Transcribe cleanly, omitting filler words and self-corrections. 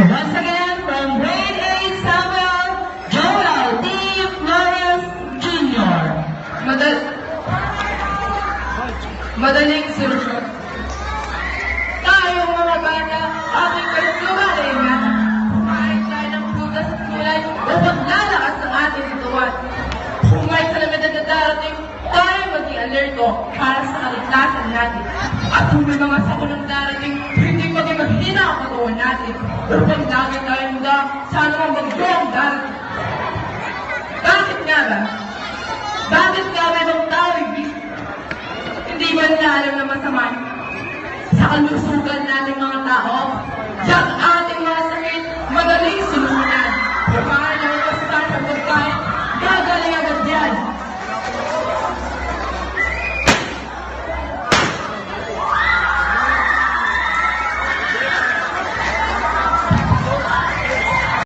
Once again, from grade 8 Samuel Joel D. Flores Jr. Madaling solusyon. Tayong mga bata, ating kalugalingan. Kumain tayo ng prutas at gulay upang lalakas ang ating katawan. Kung may kalamidad na darating, tayo maging alerto para sa kaligtasan natin. At kung may mga sakunang darating, hindi maging maghina ang katawan natin. Upang lagi tayong muda sa anumang bagyo ang darating. Bakit nga ba? Bakit nga ba ibang tao ibig? Hindi ba nila alam na masama sa kalusugan nating mga tao? Diyan